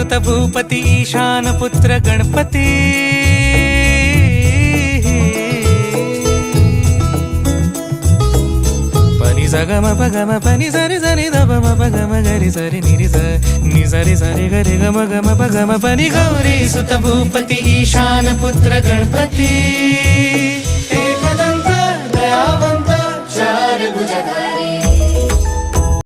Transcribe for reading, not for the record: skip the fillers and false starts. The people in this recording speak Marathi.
सुत भूपती ईशान पुत्र गणपती पनी सगम पगम पनी सरी सरी दम पगम गरी सरी निरी नि सरी सरी गरी गम गम पगम पनी गौरी सुत भूपती ईशान पुत्र गणपती एकदंत दयावंत चार भुजधारी